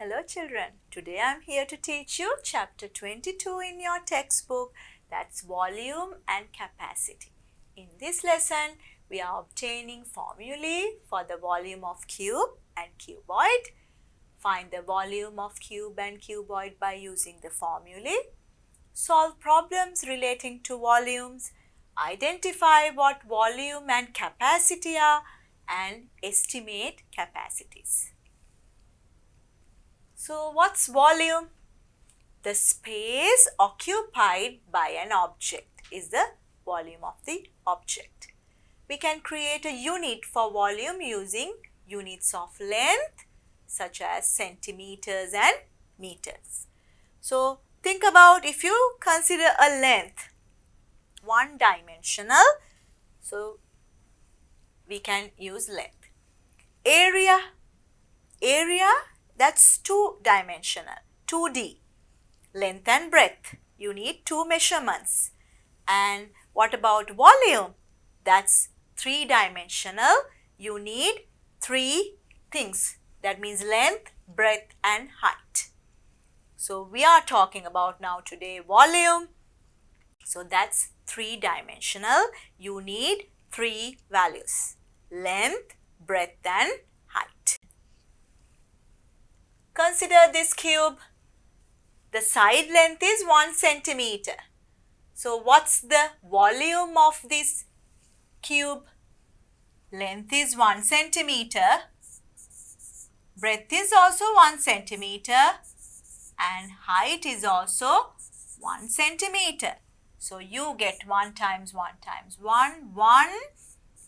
Hello children, today I am here to teach you chapter 22 in your textbook, that's volume and capacity. In this lesson, we are obtaining formulae for the volume of cube and cuboid. Find the volume of cube and cuboid by using the formulae. Solve problems relating to volumes. Identify what volume and capacity are and estimate capacities. So what's volume? The space occupied by an object is the volume of the object. We can create a unit for volume using units of length such as centimeters and meters. So think about if you consider a length one dimensional, so we can use length. Area that's two dimensional, 2D. Length and breadth, you need two measurements. And what about volume? That's three dimensional, you need three things. That means length, breadth and height. So we are talking about now today volume. So that's three dimensional, you need three values: length, breadth and height. Consider this cube. The side length is 1 centimeter. So what's the volume of this cube? Length is 1 centimeter. Breadth is also 1 centimeter. And height is also 1 centimeter. So you get 1 times 1 times 1, 1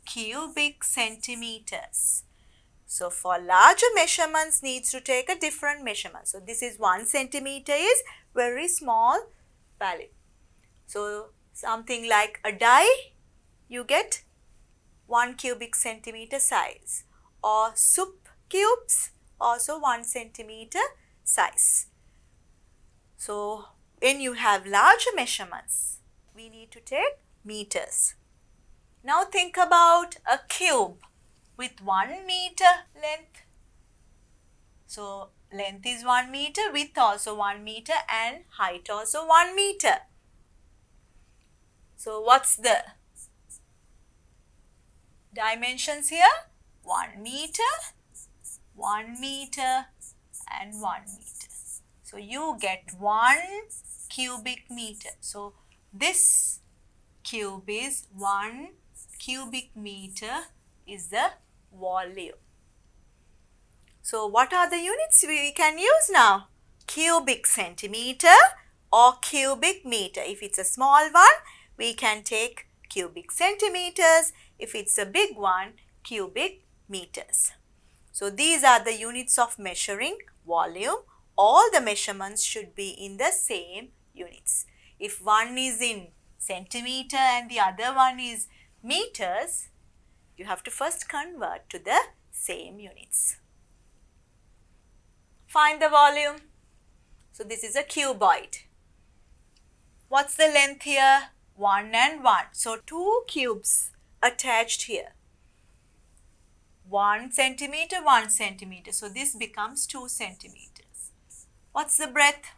cubic centimeters. So for larger measurements needs to take a different measurement. So this is 1 centimeter is very small value. So something like a die, you get 1 cubic centimeter size, or soup cubes also 1 centimeter size. So when you have larger measurements, we need to take meters. Now think about a cube with 1 meter length. So length is 1 meter, width also 1 meter and height also 1 meter. So what's the dimensions here? 1 meter, 1 meter and 1 meter. So you get 1 cubic meter. So this cube is 1 cubic meter is the volume. So what are the units we can use now? Cubic centimeter or cubic meter. If it's a small one, we can take cubic centimeters. If it's a big one, cubic meters. So these are the units of measuring volume. All the measurements should be in the same units. If one is in centimeter and the other one is meters, you have to first convert to the same units. Find the volume. So this is a cuboid. What's the length here? 1 and 1. So 2 cubes attached here. 1 centimeter, 1 centimeter. So this becomes 2 centimeters. What's the breadth?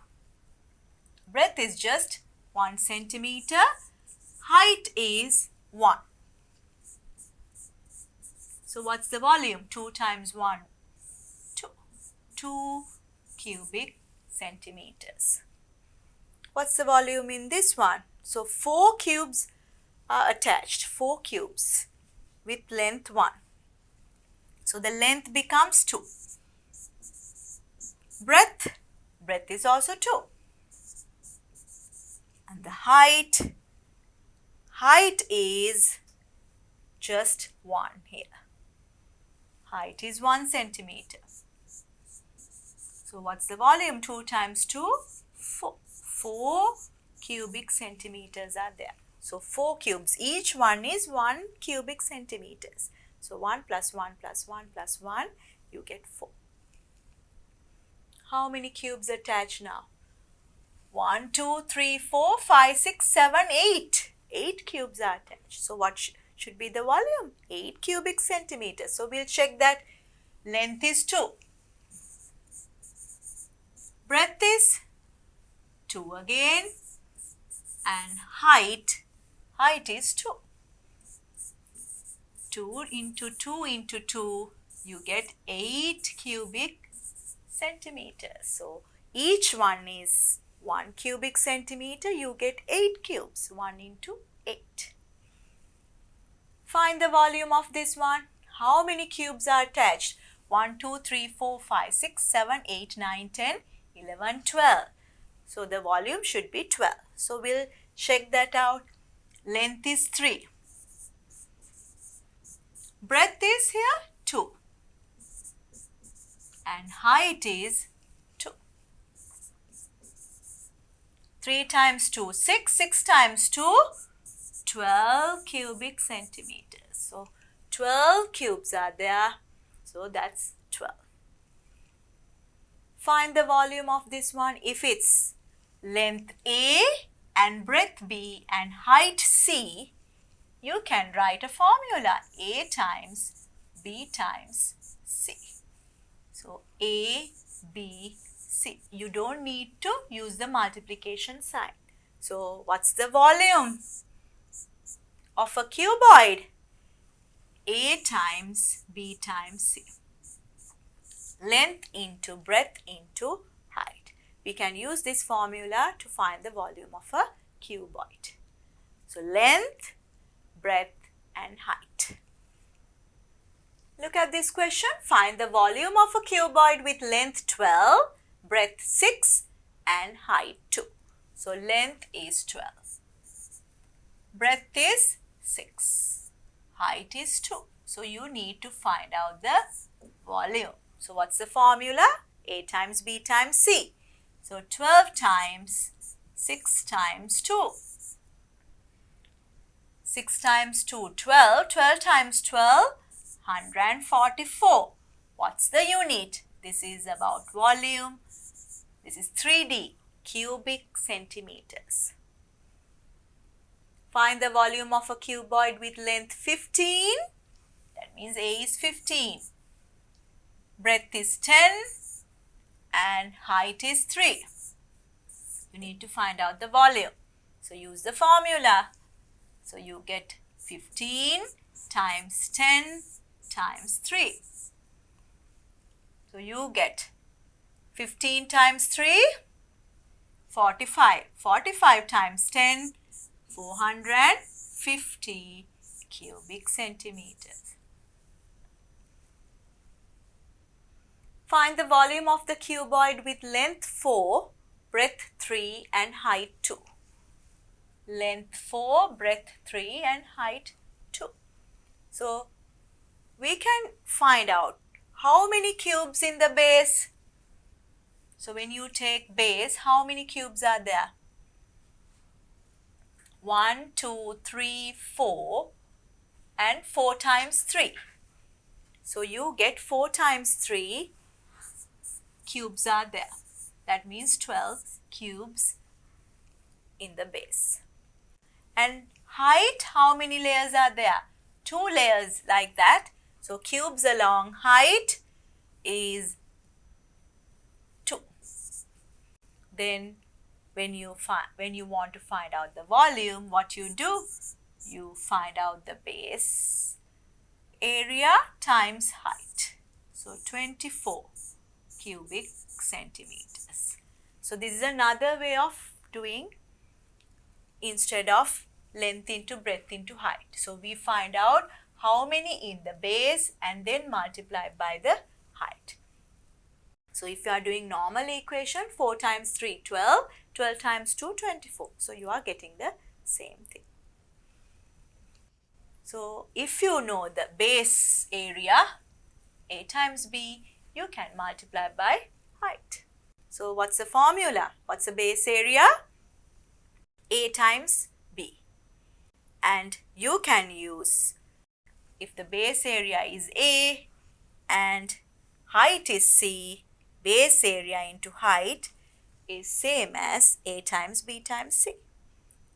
Breadth is just 1 centimeter. Height is 1. So what's the volume? 2 times 1, 2. 2 cubic centimeters. What's the volume in this one? So 4 cubes are attached, 4 cubes with length 1. So the length becomes 2. Breadth is also 2. And the height is just 1 here. Height is 1 centimeter. So what's the volume? 2 times 2, 4. 4 cubic centimeters are there. So 4 cubes, each one is 1 cubic centimeters. So 1 plus 1 plus 1 plus 1, you get 4. How many cubes attached now? 1, 2, 3, 4, 5, 6, 7, 8. 8 cubes are attached. So what should be the volume? 8 cubic centimeters. So we'll check that length is 2. again, and height is 2. 2 into 2 into 2, you get 8 cubic centimeters. So each one is 1 cubic centimeter, you get 8 cubes. 1 into 8. Find the volume of this one. How many cubes are attached? 1, 2, 3, 4, 5, 6, 7, 8, 9, 10, 11, 12. So the volume should be 12. So we'll check that out. Length is 3. Breadth is here 2. And height is 2. 3 times 2, 6. 6 times 2, 12 cubic centimeters. So 12 cubes are there. So that's 12. Find the volume of this one. If it's length A and breadth B and height C, you can write a formula. A times B times C. So A, B, C. You don't need to use the multiplication sign. So what's the volume of a cuboid? A times B times C. Length into breadth into height. We can use this formula to find the volume of a cuboid. So length, breadth and height. Look at this question. Find the volume of a cuboid with length 12, breadth 6 and height 2. So length is 12. Breadth is 6. Height is 2. So you need to find out the volume. So what's the formula? A times B times C. So 12 times 6 times 2. 6 times 2, 12. 12 times 12, 144. What's the unit? This is about volume. This is 3D, cubic centimeters. Find the volume of a cuboid with length 15. That means A is 15. Breadth is 10 and height is 3. You need to find out the volume. So use the formula. So you get 15 times 10 times 3. So you get 15 times 3, 45. 45 times 10, 450 cubic centimeters. Find the volume of the cuboid with length 4, breadth 3 and height 2. Length 4, breadth 3 and height 2. So we can find out how many cubes in the base. So when you take base, how many cubes are there? 1, 2, 3, 4 and 4 times 3. So you get 4 times 3 cubes are there. That means 12 cubes in the base. And height, how many layers are there? 2 layers like that. So cubes along height is 2. Then when you want to find out the volume, what you do? You find out the base area times height. So 24 cubic centimeters. So this is another way of doing instead of length into breadth into height. So we find out how many in the base and then multiply by the height. So if you are doing normal equation, 4 times 3, 12, 12 times 2, 24. So you are getting the same thing. So if you know the base area, A times B, you can multiply by height. So what's the formula? What's the base area? A times B. And you can use, if the base area is A and height is C, base area into height is same as A times B times C.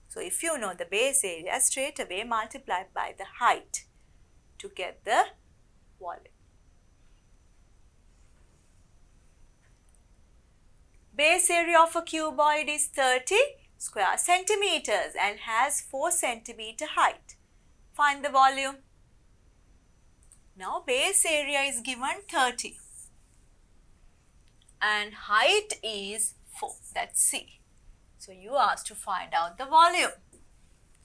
So if you know the base area, straight away multiply by the height to get the volume. Base area of a cuboid is 30 square centimeters and has 4 centimeter height. Find the volume. Now base area is given 30 and height is 4, that's C. So you asked to find out the volume.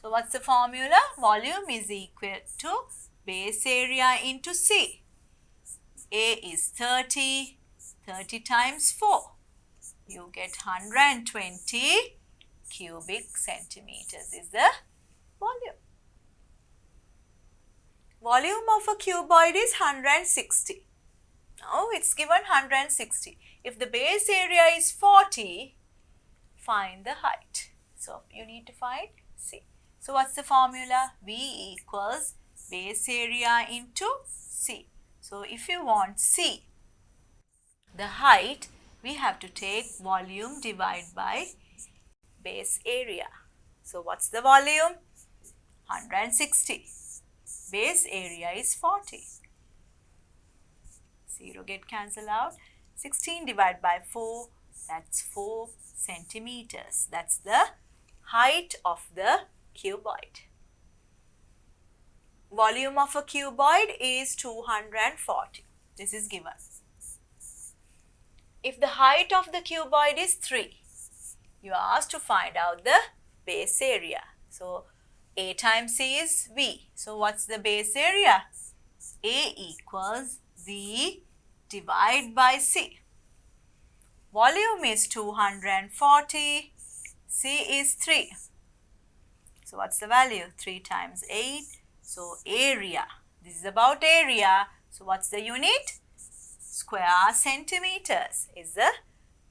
So what's the formula? Volume is equal to base area into C. A is 30, 30 times 4. You get 120 cubic centimeters is the volume. Volume of a cuboid is 160. Now it's given 160. If the base area is 40, find the height. So you need to find C. So what's the formula? V equals base area into C. So if you want C, the height, we have to take volume divided by base area. So what's the volume? 160. Base area is 40. 0 get cancelled out. 16 divided by 4, that's 4 centimeters. That's the height of the cuboid. Volume of a cuboid is 240. This is given. If the height of the cuboid is 3, you are asked to find out the base area. So A times C is V. So what's the base area? A equals V divided by C. Volume is 240, C is 3. So what's the value? 3 times 8. So area, this is about area. So what's the unit? Square centimeters is the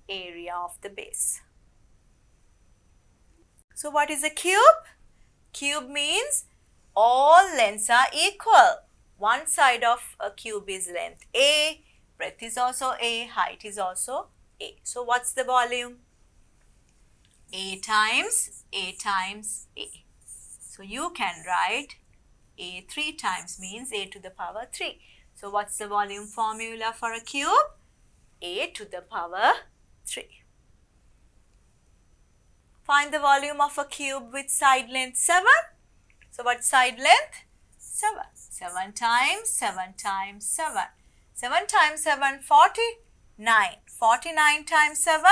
area of the base. So what is a cube? Cube means all lengths are equal. One side of a cube is length A, breadth is also A, height is also A. So what's the volume? A times A times A. So you can write A 3 times means A to the power 3. So what's the volume formula for a cube? A to the power 3. Find the volume of a cube with side length 7. So what's side length? 7. 7 times 7 times 7. 7 times 7, 49. 49 times 7.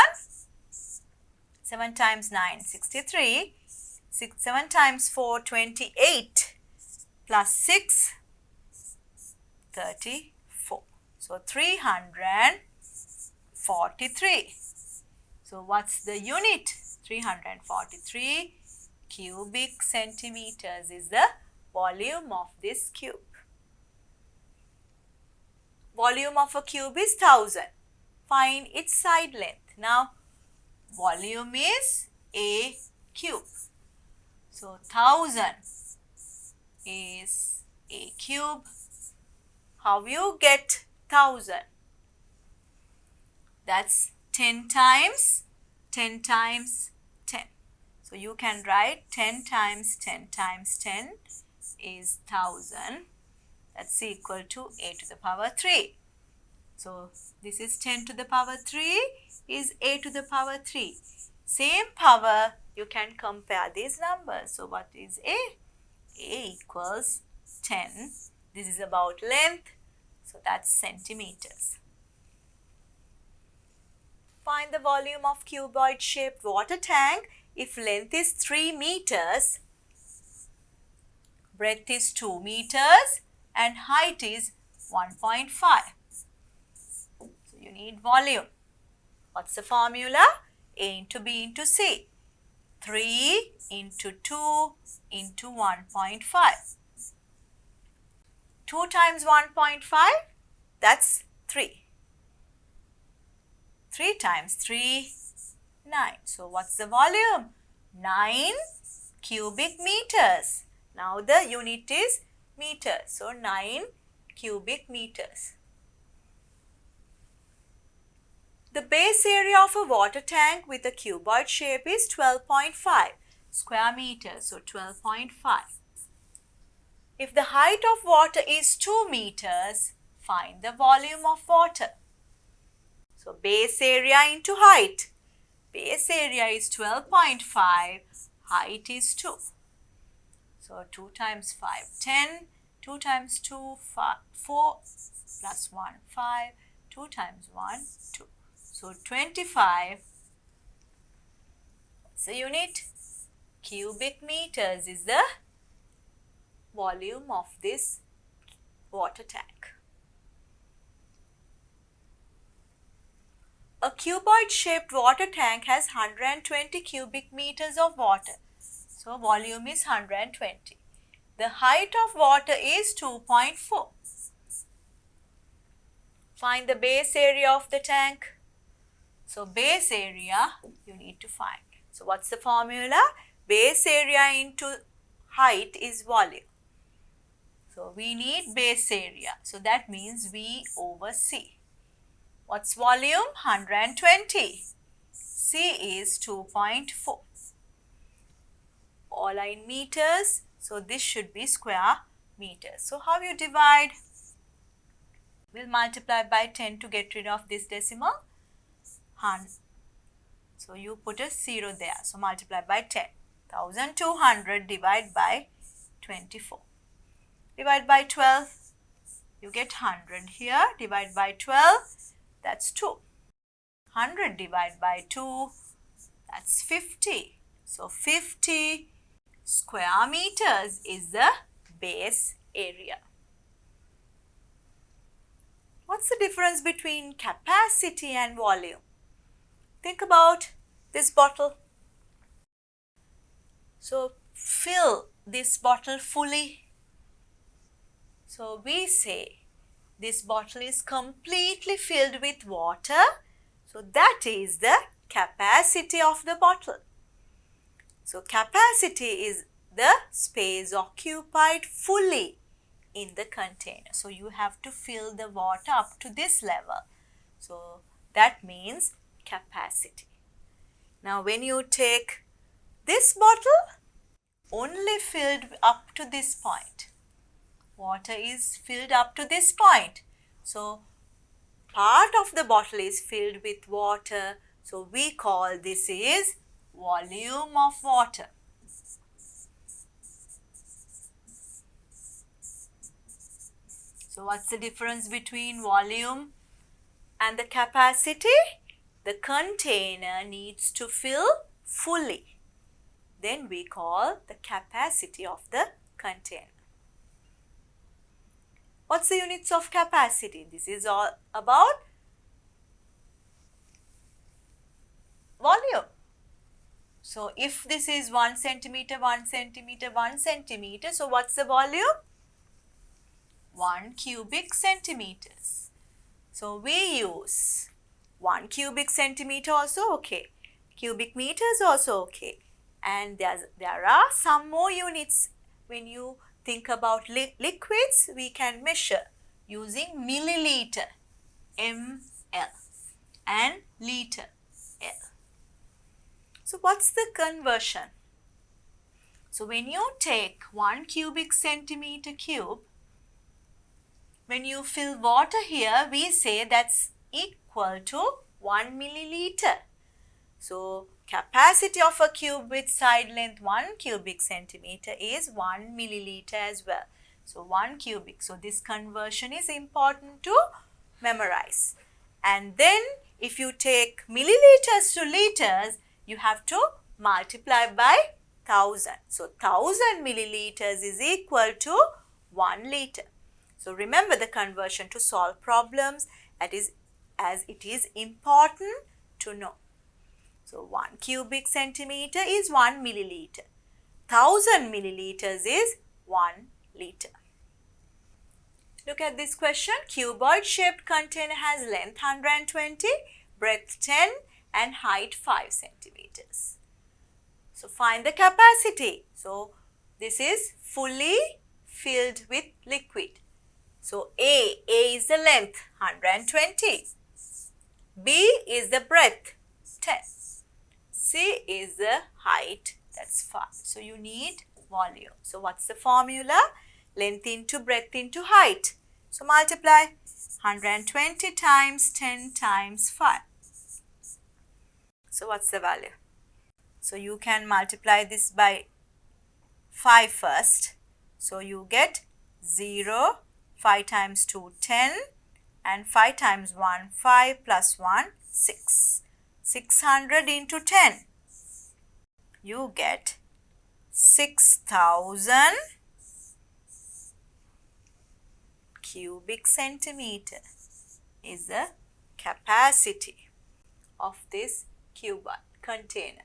7 times 9, 63. 7 times 4, 28. Plus 6, 34. So 343. So what's the unit? 343 cubic centimeters is the volume of this cube. Volume of a cube is 1000. Find its side length. Now volume is A cube. So 1000 is A cube. How you get 1000? That's 10 times 10 times 10. So you can write 10 times 10 times 10 is 1000. That's equal to A to the power 3. So this is 10 to the power 3 is A to the power 3. Same power, you can compare these numbers. So what is A? A equals 10. This is about length. So that's centimeters. Find the volume of cuboid shaped water tank if length is 3 meters, breadth is 2 meters and height is 1.5. So you need volume. What's the formula? A into B into C. 3 into 2 into 1.5. 2 times 1.5, that's 3. 3 times 3, 9. So what's the volume? 9 cubic meters. Now the unit is meters. So 9 cubic meters. The base area of a water tank with a cuboid shape is 12.5 square meters. So 12.5. If the height of water is 2 meters, find the volume of water. So base area into height. Base area is 12.5, height is 2. So 2 times 5, 10, 2 times 2, 5, 4, plus 1, 5, 2 times 1, 2. So 25, what's the unit? Cubic meters is the volume of this water tank. A cuboid shaped water tank has 120 cubic meters of water. So volume is 120. The height of water is 2.4. Find the base area of the tank. So base area you need to find. So what's the formula? Base area into height is volume. So we need base area. So that means V over C. What's volume? 120. C is 2.4. All are in meters. So this should be square meters. So how you divide? We'll multiply by 10 to get rid of this decimal. 100. So you put a 0 there. So multiply by 10. 1200 divided by 24. Divide by 12. You get 100 here. Divide by 12. That's 2. 100 divided by 2. That's 50. So 50 square meters is the base area. What's the difference between capacity and volume? Think about this bottle. So fill this bottle fully. So we say this bottle is completely filled with water. So that is the capacity of the bottle. So capacity is the space occupied fully in the container. So you have to fill the water up to this level. So that means capacity. Now when you take this bottle, only filled up to this point. Water is filled up to this point. So part of the bottle is filled with water. So we call this is volume of water. So what's the difference between volume and the capacity? The container needs to fill fully. Then we call the capacity of the container. What's the units of capacity? This is all about volume. So if this is 1 centimeter, 1 centimeter, 1 centimeter, so what's the volume? 1 cubic centimeters. So we use 1 cubic centimeter also okay. Cubic meters also okay. And there are some more units. When you think about liquids, we can measure using milliliter, ml, and liter, L. So what's the conversion? So when you take 1 cubic centimeter cube, when you fill water here, we say that's equal to 1 milliliter. So capacity of a cube with side length 1 cubic centimeter is 1 milliliter as well. So 1 cubic. So this conversion is important to memorize. And then if you take milliliters to liters, you have to multiply by 1000. So 1000 milliliters is equal to 1 liter. So remember the conversion to solve problems, that is, as it is important to know. So 1 cubic centimeter is 1 milliliter. 1000 milliliters is 1 liter. Look at this question. Cuboid shaped container has length 120, breadth 10 and height 5 centimeters. So find the capacity. So this is fully filled with liquid. So A is the length 120, B is the breadth 10, C is the height, that's 5. So you need volume. So what's the formula? Length into breadth into height. So multiply 120 times 10 times 5. So So what's the value? So you can multiply this by 5 first. So you get 0, 5 times 2, 10, and 5 times 1, 5 plus 1, 6. 600 into 10. You get 6,000 cubic centimeter is the capacity of this cuboid container.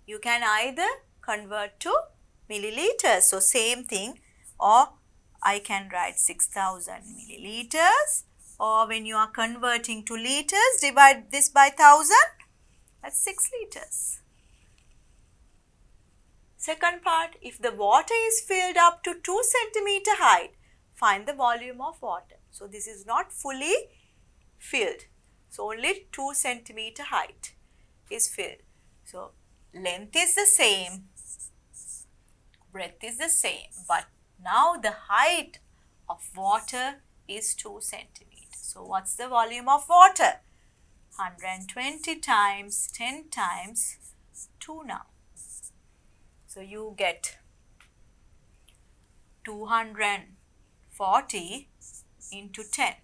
You can either convert to milliliters, so same thing, or I can write 6,000 milliliters, or when you are converting to liters, divide this by 1,000, that's 6 liters. Second part, if the water is filled up to 2 centimeter height, find the volume of water. So this is not fully filled. So only 2 centimeter height is filled. So length is the same, breadth is the same, but now the height of water is 2 centimeters. So what's the volume of water? 120 times 10 times 2 now. So you get 240 into 10.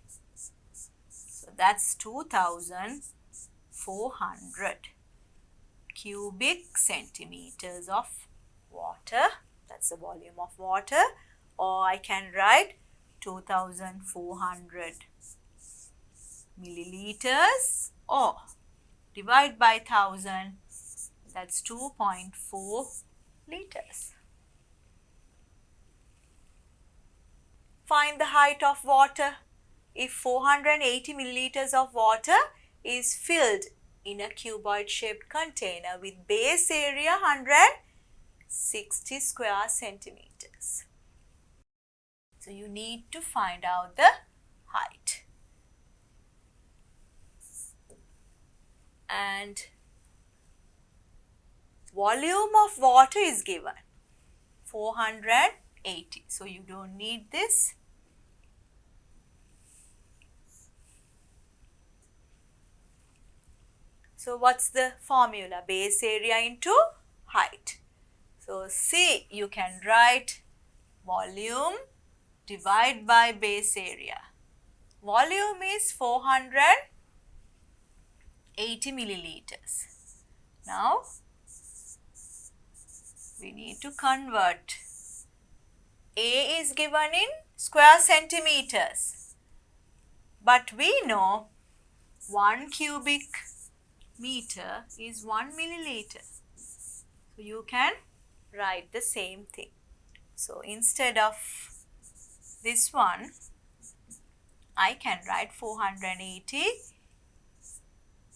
So that's 2,400 cubic centimeters of water. That's the volume of water. Or I can write 2,400 milliliters, or divide by 1,000, that's 2.4 liters. Find the height of water. If 480 milliliters of water is filled in a cuboid shaped container with base area 160 square centimeters. So you need to find out the height. And volume of water is given 480. So you don't need this. So what's the formula? Base area into height. So C, you can write volume divide by base area. Volume is 480 milliliters. Now we need to convert. A is given in square centimeters, but we know 1 cubic meter is 1 milliliter. So you can write the same thing. So instead of this one, I can write 480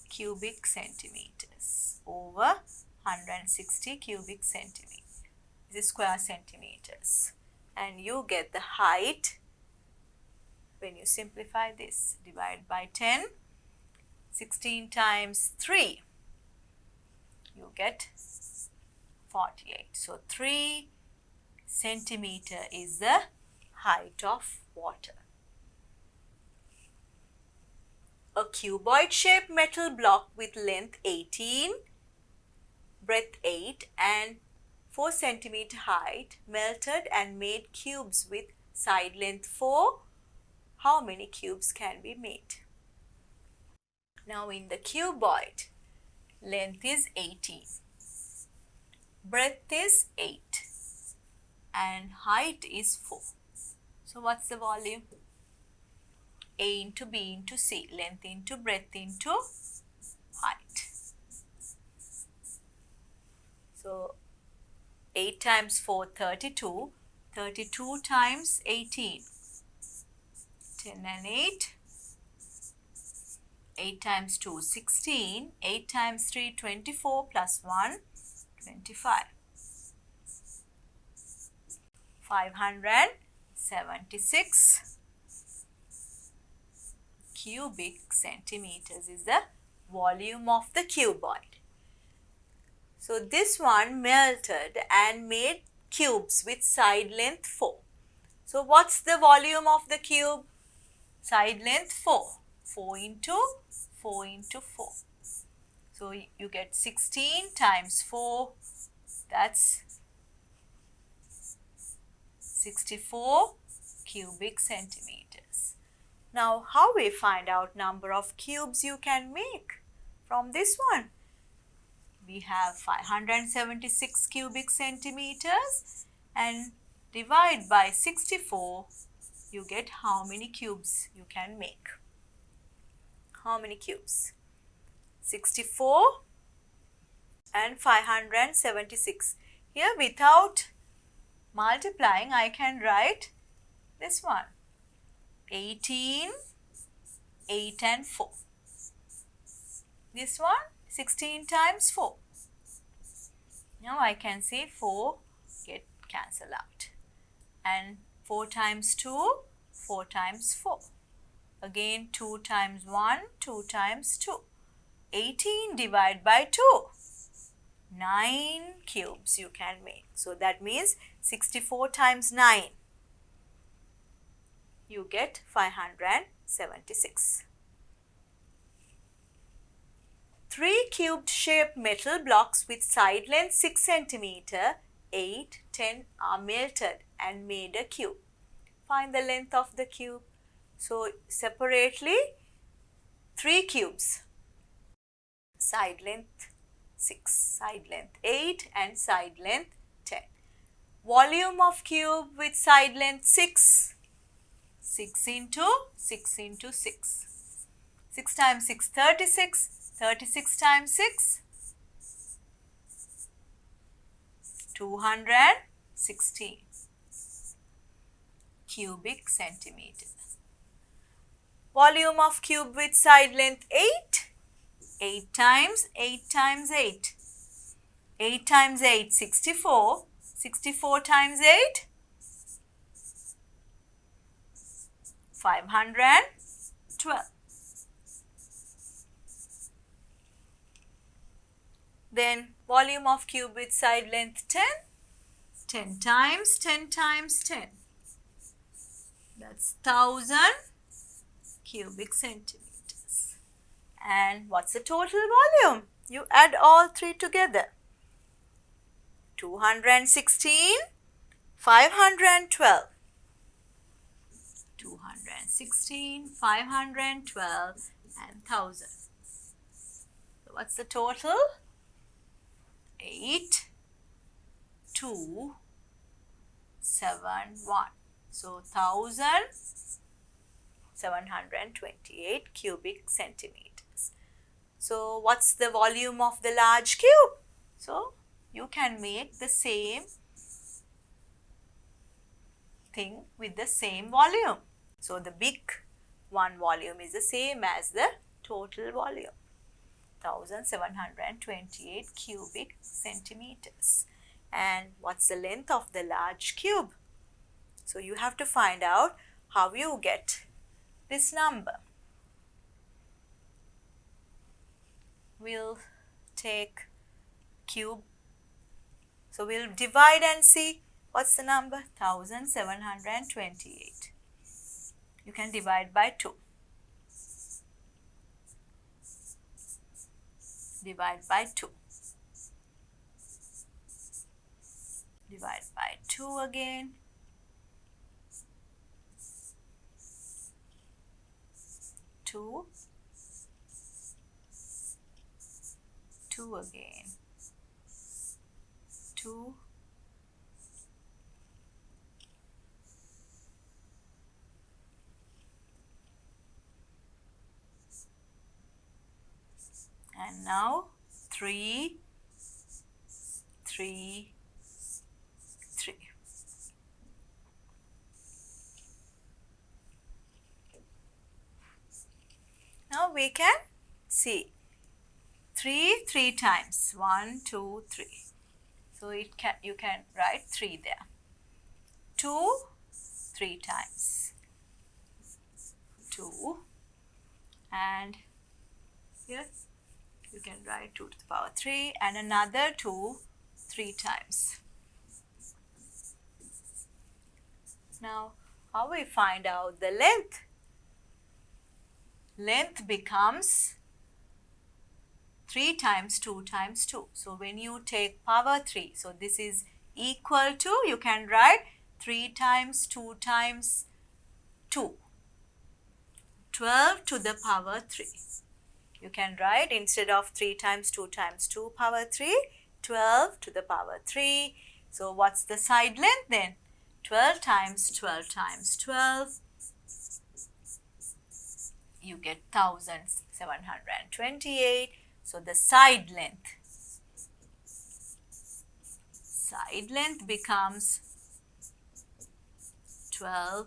cubic centimeters over 160 cubic centimeters. This is square centimeters. And you get the height when you simplify this. Divide by 10. 16 times 3, you get 48. So 3 centimeter is the height of water. A cuboid shaped metal block with length 18, breadth 8 and 4 centimeter height melted and made cubes with side length 4. How many cubes can be made? Now in the cuboid, length is 18, breadth is 8 and height is 4. So what's the volume? A into B into C, length into breadth into height. So 8 times 4, 32, 32 times 18, 10 and 8. 8 times 2, 16, 8 times 3, 24 plus 1, 25. 576 cubic centimeters is the volume of the cuboid. So this one melted and made cubes with side length 4. So what's the volume of the cube? Side length 4. 4 into 4 into 4. So you get 16 times 4, that's 64 cubic centimeters. Now how we find out number of cubes you can make from this one? We have 576 cubic centimeters and divide by 64, you get how many cubes you can make. How many cubes? 64 and 576. Here without multiplying I can write this one, 18, 8 and 4. This one 16 times 4. Now I can say 4 get cancelled out. And 4 times 2, 4 times 4. Again 2 times 1, 2 times 2. 18 divided by 2. 9 cubes you can make. So that means 64 times 9. You get 576. 3 cubed shaped metal blocks with side length 6 cm, 8, 10 are melted and made a cube. Find the length of the cube. So separately 3 cubes. Side length 6, side length 8 and side length 10. Volume of cube with side length 6. 6 into 6 into 6. 6 times 6, 36. 36 times 6, 216 cubic centimeter. Volume of cube with side length 8. 8 times 8 times 8. 8 times 8, 64. 64 times 8, 512. Then volume of cube with side length 10. 10 times 10 times 10. That's 1000 cubic centimeters. And what's the total volume? You add all three together. 216, 512. 216, 512 and 1000. So what's the total? 8, 2, 7, 1. So 1728 cubic centimeters. So what's the volume of the large cube? So you can make the same thing with the same volume. So the big one volume is the same as the total volume. 1728 cubic centimeters. And what's the length of the large cube? So you have to find out how you get this number. We'll take cube. So we'll divide and see what's the number. 1728. You can divide by 2. Divide by 2. Divide by 2 again. 2. 2 again. 2. And now 3, 3, 3. Now we can see 3 times. 1, 2, 3. So you can write 3 there. 2, 3 times. 2. And here you can write 2 to the power 3 and another 2 3 times. Now how we find out the length? Length becomes 3 times 2 times 2. So when you take power 3, so this is equal to, you can write 3 times 2 times 2. 12 to the power 3. You can write, instead of 3 times 2 times 2 power 3, 12 to the power 3. So what's the side length then? 12 times 12 times 12. You get 1728. So the side length becomes 12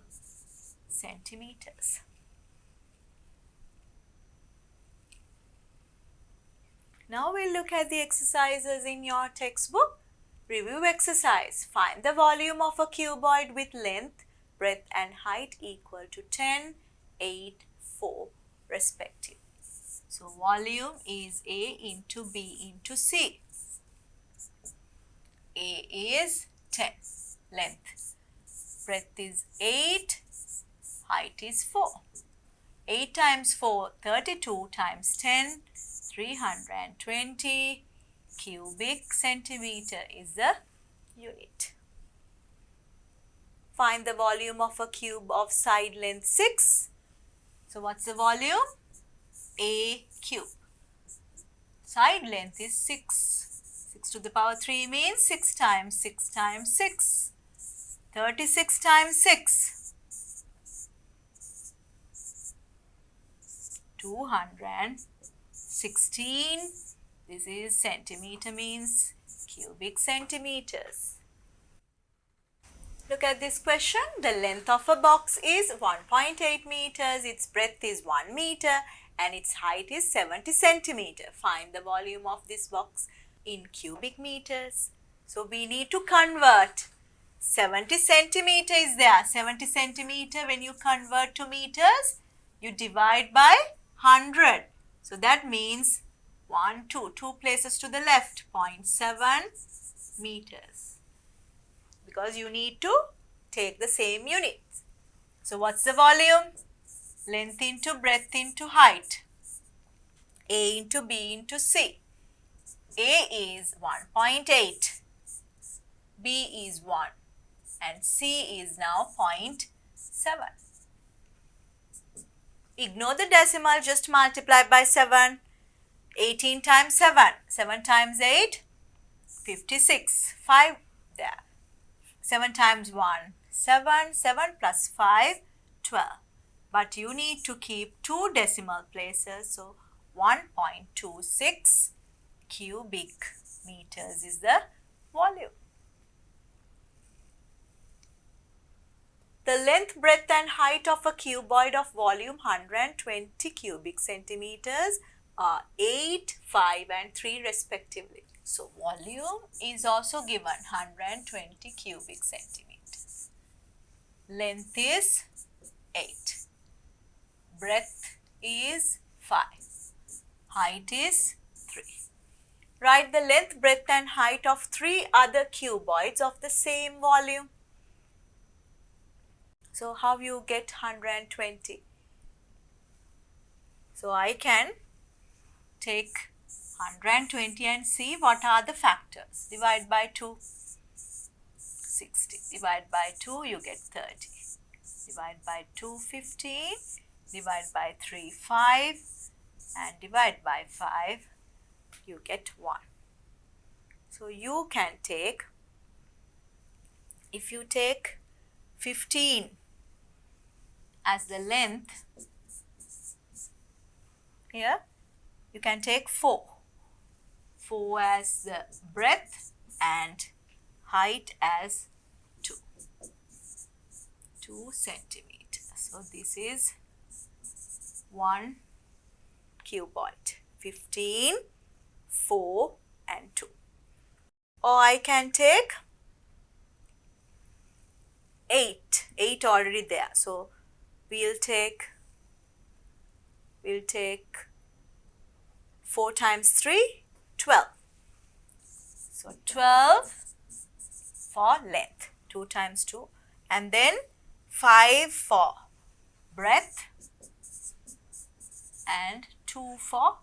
centimeters. Now we'll look at the exercises in your textbook. Review exercise. Find the volume of a cuboid with length, breadth and height equal to 10, 8, 4 respectively. So volume is A into B into C. A is 10, length. Breadth is 8, height is 4. 8 times 4, 32 times 10, 320 cubic centimeter is the unit. Find the volume of a cube of side length 6. So what's the volume? A cube. Side length is 6. 6 to the power 3 means 6 times 6 times 6. 36 times 6. 216. This is centimeter, means cubic centimeters. Look at this question. The length of a box is 1.8 meters, its breadth is 1 meter and its height is 70 centimeter. Find the volume of this box in cubic meters. So we need to convert. 70 centimeter is there. 70 centimeter, when you convert to meters, you divide by 100. So that means 2 places to the left, 0.7 meters. Because you need to take the same units. So what's the volume? Length into breadth into height. A into B into C. A is 1.8. B is 1. And C is now 0.7. Ignore the decimal, just multiply by 7. 18 times 7. 7 times 8, 56. 5 there. 7 times 1, 7. 7 plus 5, 12. But you need to keep 2 decimal places. So 1.26 cubic meters is the volume. The length, breadth and height of a cuboid of volume 120 cubic centimeters are 8, 5 and 3 respectively. So volume is also given 120 cubic centimeters. Length is 8. Breadth is 5. Height is 3. Write the length, breadth and height of 3 other cuboids of the same volume. So how you get 120? So I can take 120 and see what are the factors. Divide by 2, 60. Divide by 2, you get 30. Divide by 2, 15. Divide by 3, 5. And divide by 5, you get 1. So you can take, if you take 15 as the length, here you can take 4. 4 as the breadth and height as 2. 2 centimeters. So this is 1 cuboid. 15, 4 and 2. Or I can take 8. 8 already there. So we'll take 4 times 3, 12. So 12 for length, 2 times 2, and then 5 for breadth and 2 for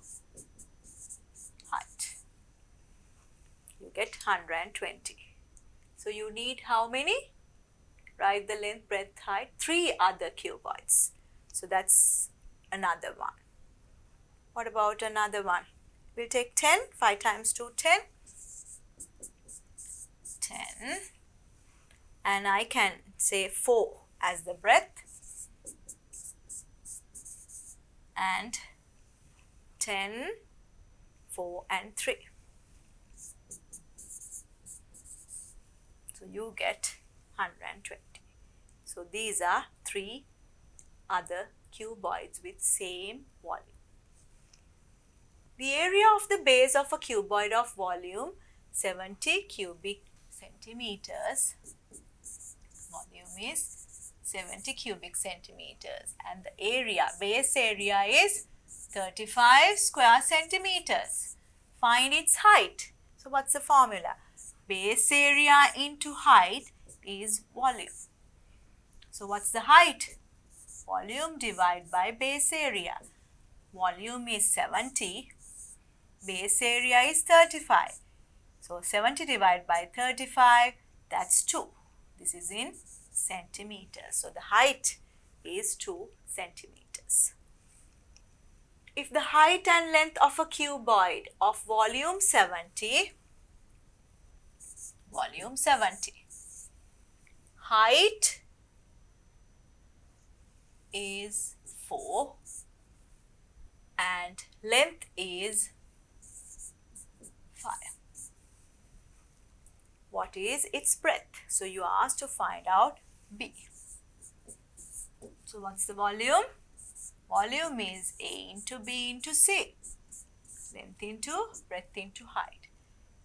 120. So you need how many? Write the length, breadth, height, 3 other cuboids. So that's another one. What about another one? We'll take 10. 5 times 2, 10. 10. And I can say 4 as the breadth. And 10, 4 and 3. So you get 120. So these are 3 other cuboids with same volume. The area of the base of a cuboid of volume 70 cubic centimeters. Volume is 70 cubic centimeters and the area, base area is 35 square centimeters. Find its height. So what's the formula? Base area into height is volume. So what's the height? Volume divided by base area. Volume is 70. Base area is 35. So 70 divided by 35, that's 2. This is in centimeters. So the height is 2 centimeters. If the height and length of a cuboid of volume 70, height is 4 and length is 5. What is its breadth? So you are asked to find out B. So what's the volume? Volume is A into B into C. Length into breadth into height.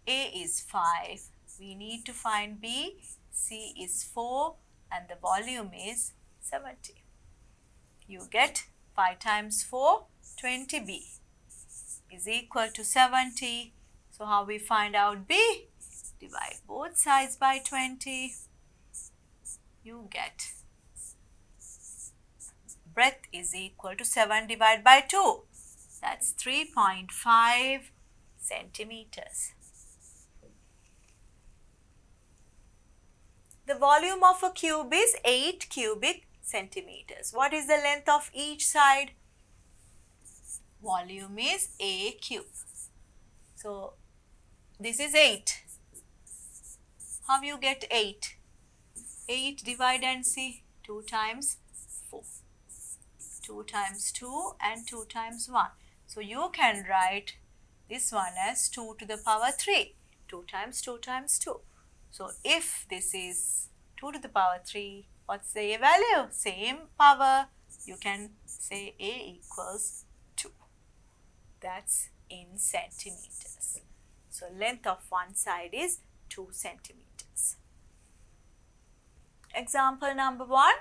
A is 5. We need to find B. C is 4 and the volume is 70. You get 5 times 4, 20B is equal to 70. So how we find out B? Divide both sides by 20. You get breadth is equal to 7 divided by 2. That's 3.5 centimeters. The volume of a cube is 8 cubic centimeters. What is the length of each side? Volume is A cube. So this is 8. How you get 8? 8 divide and see. 2 times 4. 2 times 2 and 2 times 1. So you can write this one as 2 to the power 3. 2 times 2 times 2. So if this is 2 to the power 3, what's the A value? Same power. You can say A equals 2. That's in centimeters. So length of one side is 2 centimeters. Example number 1.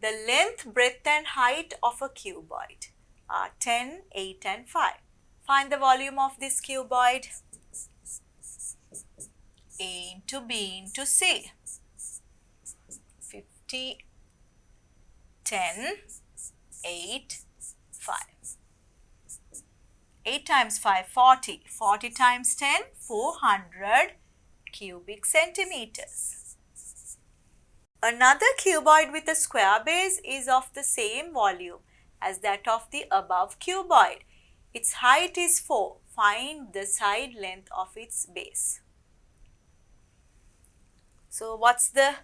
The length, breadth and height of a cuboid are 10, 8 and 5. Find the volume of this cuboid. A into B into C. 50, 10, 8, 5. 8 times 5, 40. 40 times 10, 400 cubic centimeters. Another cuboid with a square base is of the same volume as that of the above cuboid. Its height is 4. Find the side length of its base. So what's the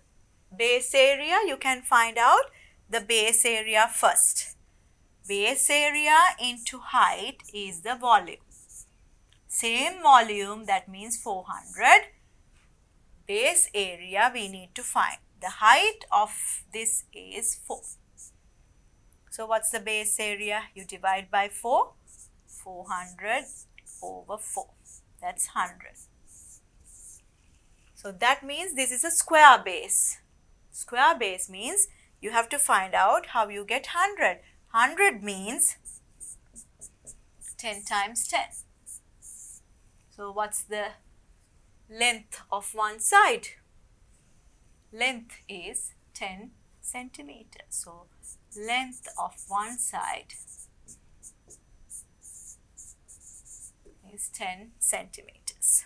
base area? You can find out the base area first. Base area into height is the volume. Same volume, that means 400. Base area we need to find. The height of this is 4. So what's the base area? You divide by 4. 400 over 4. That's 100. So that means this is a square base. Square base means you have to find out how you get 100. 100 means 10 times 10. So what's the length of one side? Length is 10 centimeters. So length of one side is 10 centimeters.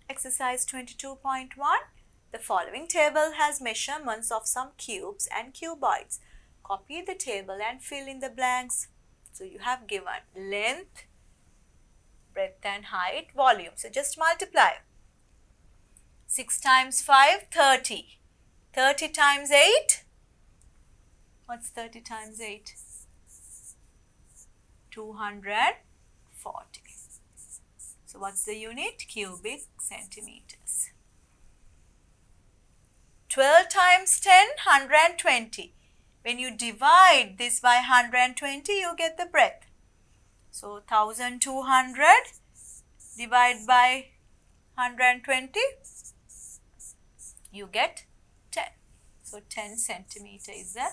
Exercise 22.1. The following table has measurements of some cubes and cuboids. Copy the table and fill in the blanks. So you have given length, breadth and height, volume. So just multiply. 6 times 5, 30. 30 times 8. What's 30 times 8? 240. So what's the unit? Cubic centimeters. 12 times 10, 120. When you divide this by 120, you get the breadth. So 1200 divided by 120, you get 10. So 10 centimeter is the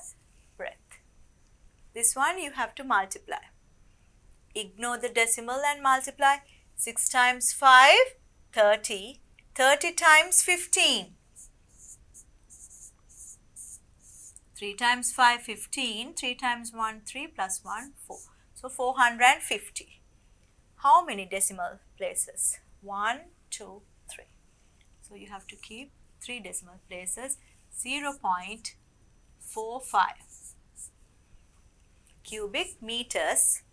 breadth. This one you have to multiply. Ignore the decimal and multiply. 6 times 5, 30. 30 times 15. 3 times 5, 15. 3 times 1, 3 plus 1, 4. So 450. How many decimal places? 1, 2, 3. So you have to keep 3 decimal places. 0.45. Cubic meters.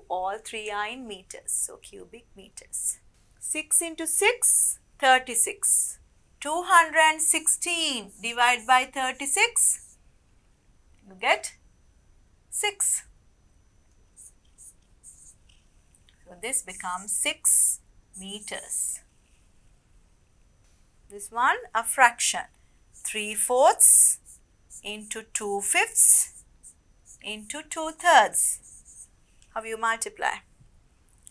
All 3 are in meters. So cubic meters. 6 into 6, 36. 216 divided by 36. You get 6. So this becomes 6 meters. This one, a fraction. 3/4 into 2/5 into 2/3. How you multiply?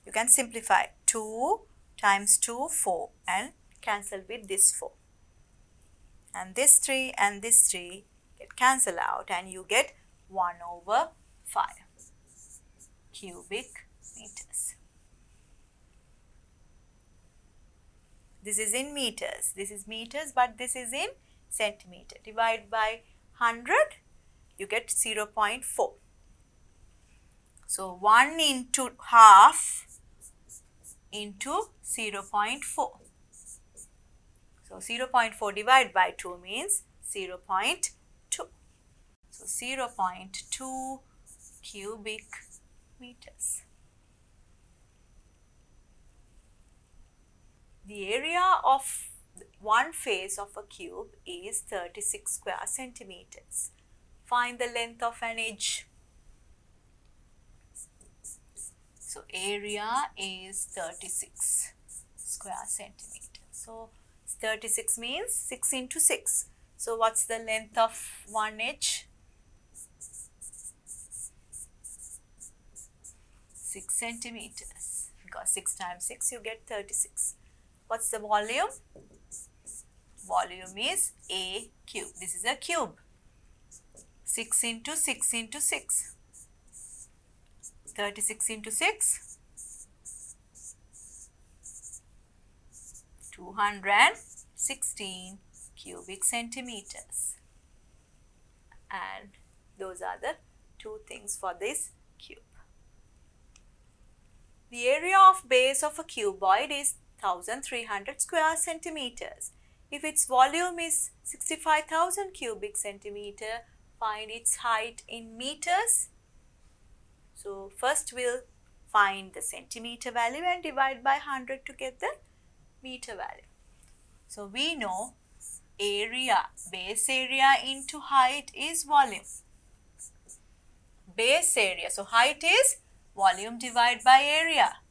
You can simplify. 2 times 2, 4, and cancel with this 4. And this 3 and this 3 get cancelled out and you get 1/5 cubic meters. This is in meters. This is meters, but this is in centimeter. Divide by 100, you get 0.4. So 1 into half into 0.4. So 0.4 divided by 2 means 0.2. So 0.2 cubic meters. The area of one face of a cube is 36 square centimeters. Find the length of an edge. So area is 36 square centimeters. So 36 means 6 into 6. So what's the length of one edge? 6 centimeters. Because 6 times 6 you get 36. What's the volume? Volume is a cube. This is a cube. 6 into 6 into 6. 36 into 6. 216 cubic centimeters. And those are the two things for this cube. The area of base of a cuboid is 1300 square centimeters. If its volume is 65,000 cubic centimeter, find its height in meters. So first we'll find the centimeter value and divide by 100 to get the meter value. So we know area, base area into height is volume. Base area, so height is volume divided by area.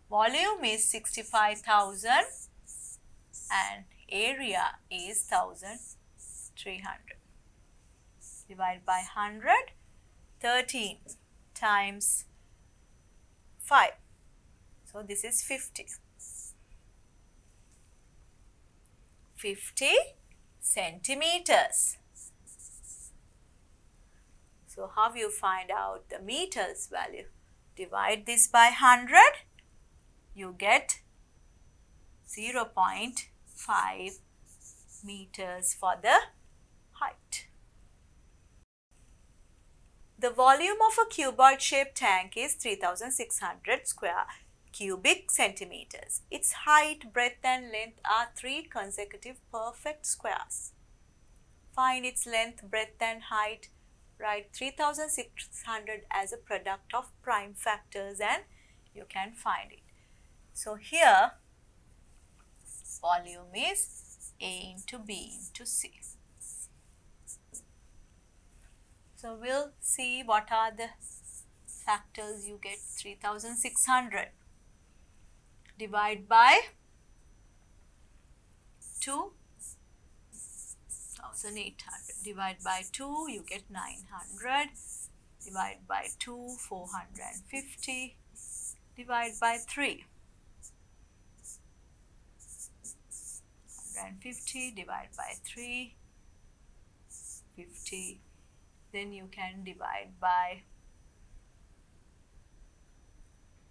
Volume is 65,000 and area is 1300. Divide by 100, 13 times 5. So this is 50. 50 centimeters. So how you find out the meters value? Divide this by 100. You get 0.5 meters for the height. The volume of a cuboid shaped tank is 3600 square cubic centimeters. Its height, breadth and length are 3 consecutive perfect squares. Find its length, breadth and height. Write 3600 as a product of prime factors and you can find it. So here volume is A into B into C. So we'll see what are the factors you get. 3600 divide by 2800 divide by 2 you get 900 divide by 2 450 divide by 3 150 divide by 3 50. Then you can divide by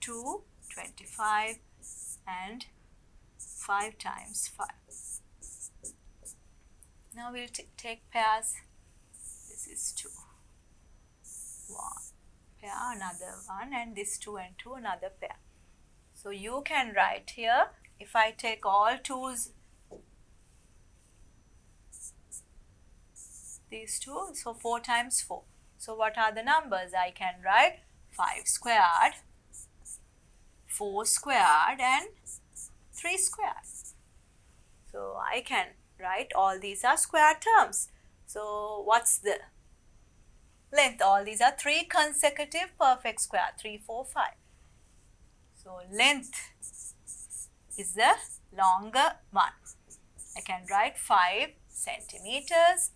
2 25 and 5 times 5. Now we'll take pairs. This is 2 1 pair, another one, and this 2 and 2 another pair. So you can write here, if I take all 2's, these 2, so 4 times 4. So what are the numbers? I can write 5 squared, 4 squared and 3 squared. So I can write all these are square terms. So what's the length? All these are 3 consecutive perfect square, 3, 4, 5. So length is the longer one. I can write 5 centimeters.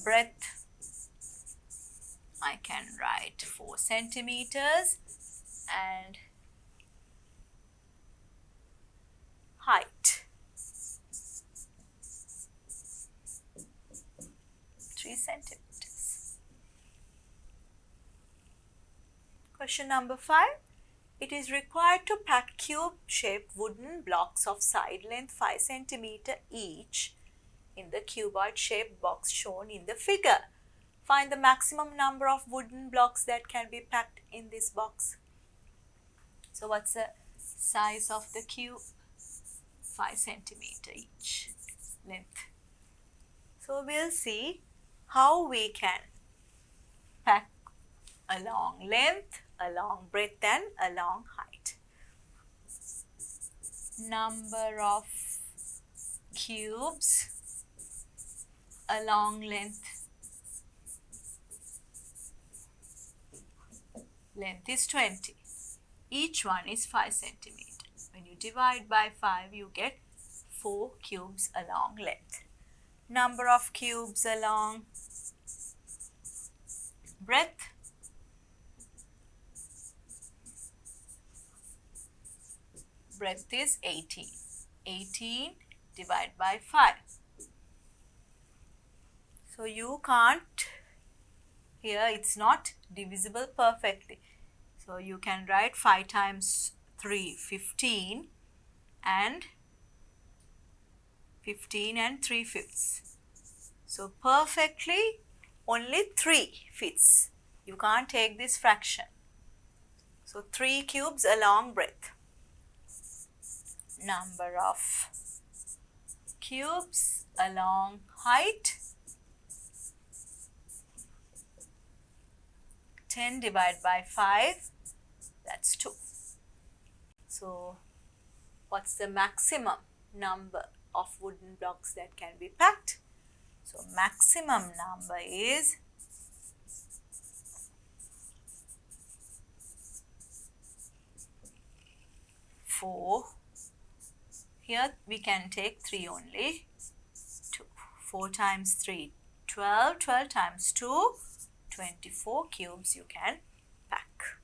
Breadth, I can write 4 centimeters. And height, 3 centimeters. Question number 5. It is required to pack cube-shaped wooden blocks of side length 5 centimeter each in the cuboid-shaped box shown in the figure. Find the maximum number of wooden blocks that can be packed in this box. So what's the size of the cube? 5 centimeter each length. So we'll see how we can pack along length, along breadth and along height. Number of cubes along length. Length is 20. Each one is 5 centimeters. When you divide by 5, you get 4 cubes along length. Number of cubes along breadth. Breadth is 18. 18 divided by 5. So you can't, here it's not divisible perfectly. So you can write 5 times 3, 15 and 3/5. So perfectly only 3 fits. You can't take this fraction. So 3 cubes along breadth. Number of cubes along height. 10 divided by 5, that's 2. So what's the maximum number of wooden blocks that can be packed? So maximum number is 4. Here we can take 3 only. 2. 4 times 3, 12. 12 times 2, 24 cubes you can pack.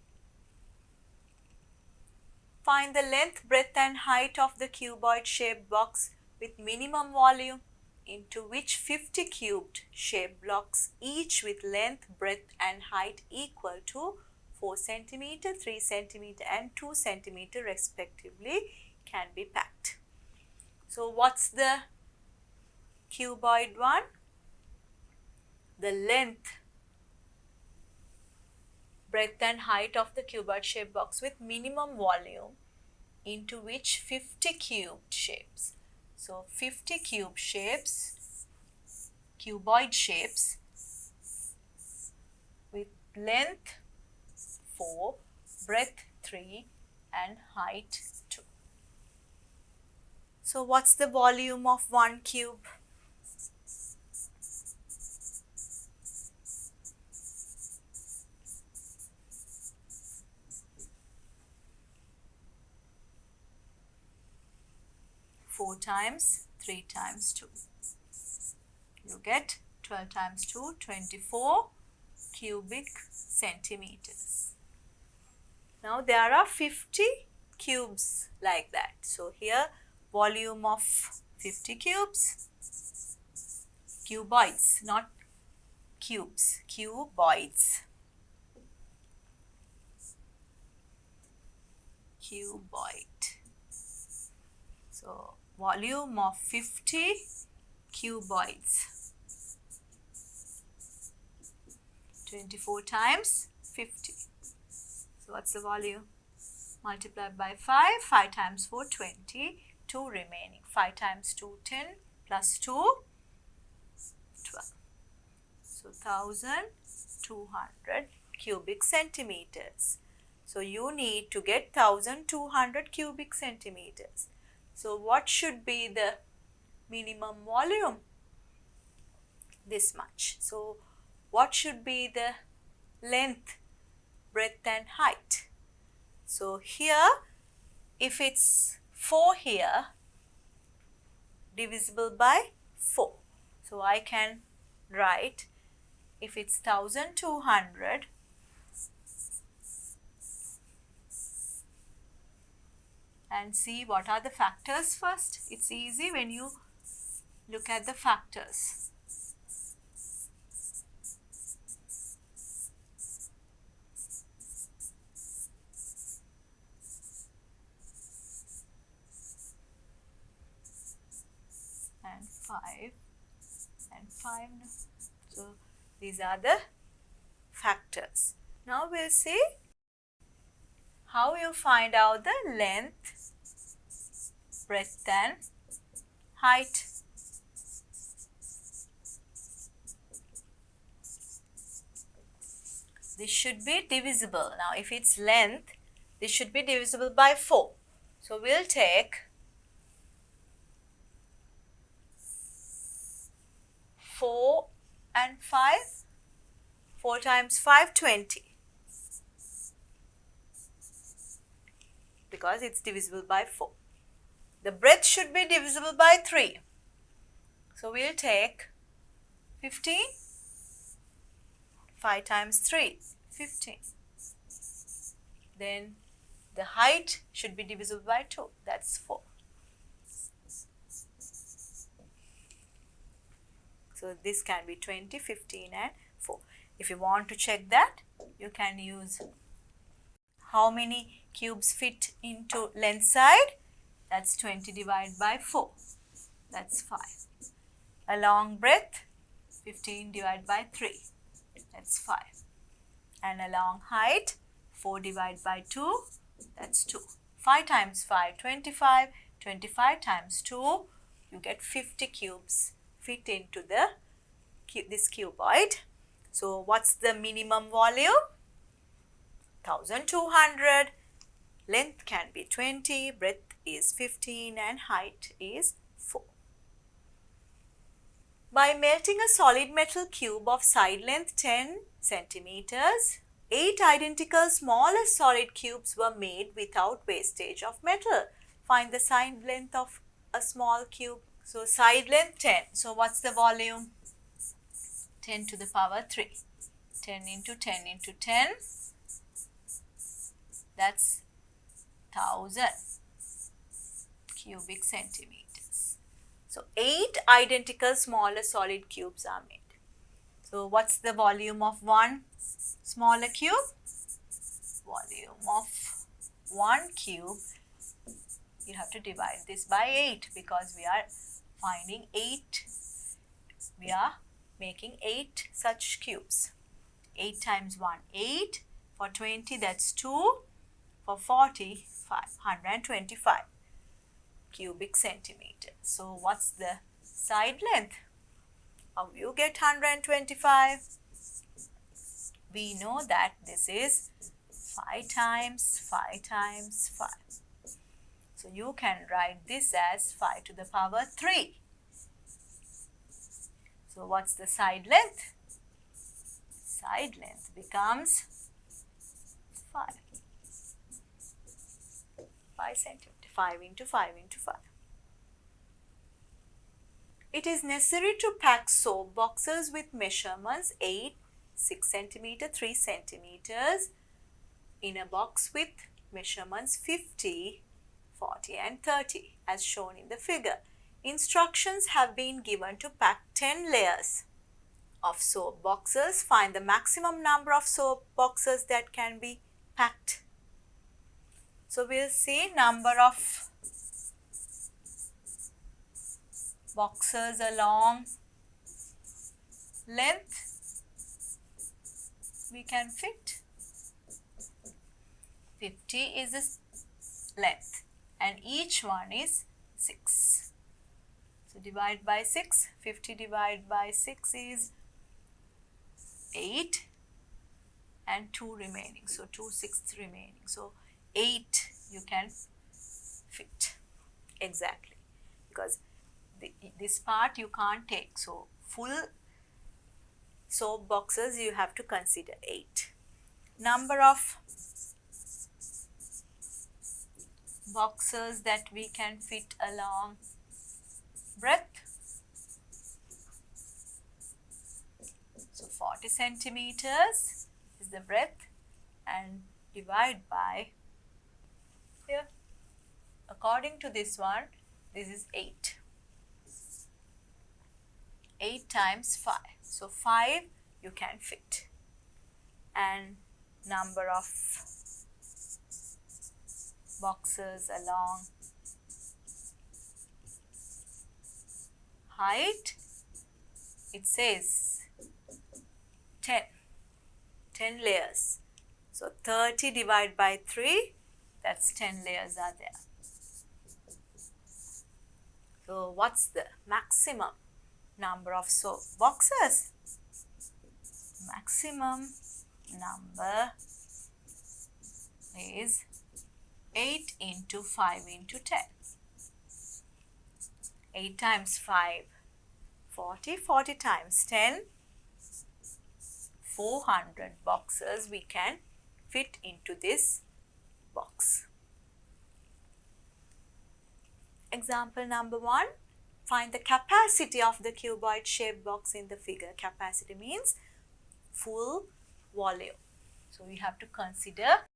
Find the length, breadth and height of the cuboid shaped box with minimum volume, into which 50 cubed shaped blocks, each with length, breadth and height equal to 4 cm, 3 cm and 2 cm respectively, can be packed. So what's the cuboid one? The length, breadth and height of the cuboid shaped box with minimum volume into which 50 cubed shapes. So 50 cube shapes, cuboid shapes with length 4, breadth 3 and height 2. So what's the volume of one cube? Four times 3 times 2. You get 12 times 2, 24 cubic centimeters. Now there are 50 cubes like that. So here volume of 50 cubes, cuboids, not cubes, cuboids. Cuboid. So volume of 50 cuboids. 24 times 50. So what's the volume? Multiply by 5. 5 times 4, 20. 2 remaining. 5 times 2, 10. Plus 2, 12. So 1200 cubic centimeters. So you need to get 1200 cubic centimeters. So what should be the minimum volume? This much. So what should be the length, breadth and height? So here, if it's 4 here, divisible by 4. So I can write, if it's 1200, and see what are the factors first. It's easy when you look at the factors. And 5 and 5. So these are the factors. Now we'll see how you find out the length, breadth and height. This should be divisible. Now if it's length, this should be divisible by 4. So we'll take 4 and 5. 4 times 5, 20. Because it's divisible by 4. The breadth should be divisible by 3. So we'll take 15. 5 times 3, 15. Then the height should be divisible by 2. That's 4. So this can be 20, 15 and 4. If you want to check that, you can use how many cubes fit into length side. That's 20 divided by 4. That's 5. Along breadth, 15 divided by 3. That's 5. And along height, 4 divided by 2. That's 2. 5 times 5, 25. 25 times 2, you get 50 cubes fit into this cuboid. So what's the minimum volume? 1200. Length can be 20, breadth is 15 and height is 4. By melting a solid metal cube of side length 10 centimeters, 8 identical smaller solid cubes were made without wastage of metal. Find the side length of a small cube. So side length 10. So what's the volume? 10 to the power 3. 10 into 10 into 10. That's 1000 cubic centimeters. So 8 identical smaller solid cubes are made. So what's the volume of one smaller cube? Volume of one cube, you have to divide this by 8 because we are finding 8. We are making 8 such cubes. 8 times 1, 8. For 20, that's 2. For for 40, 125 cubic centimeter. So what's the side length? How you get 125? We know that this is 5 times 5 times 5. So you can write this as 5 to the power 3. So what's the side length? Side length becomes 5. 5 centimeter. 5 into 5 into 5. It is necessary to pack soap boxes with measurements 8, 6 centimeter, 3 centimeters in a box with measurements 50, 40 and 30 as shown in the figure. Instructions have been given to pack 10 layers of soap boxes. Find the maximum number of soap boxes that can be packed. So we'll see number of boxes along length we can fit. 50 is the length and each one is 6. So divide by 6. 50 divided by 6 is 8 and 2 remaining. So 2/6 remaining. So 8 you can fit exactly, because this part you can't take. So full soap boxes you have to consider 8. Number of boxes that we can fit along breadth. So 40 centimeters is the breadth and divide by here. According to this one, this is 8. 8 times 5. So 5 you can fit. And number of boxes along height, it says 10. 10 layers. So 30 divided by 3, that's 10 layers are there. So what's the maximum number of soap boxes? Maximum number is 8 into 5 into 10. 8 times 5, 40. 40 times 10, 400 boxes we can fit into this box. Example number 1. Find the capacity of the cuboid shaped box in the figure. Capacity means full volume. So we have to consider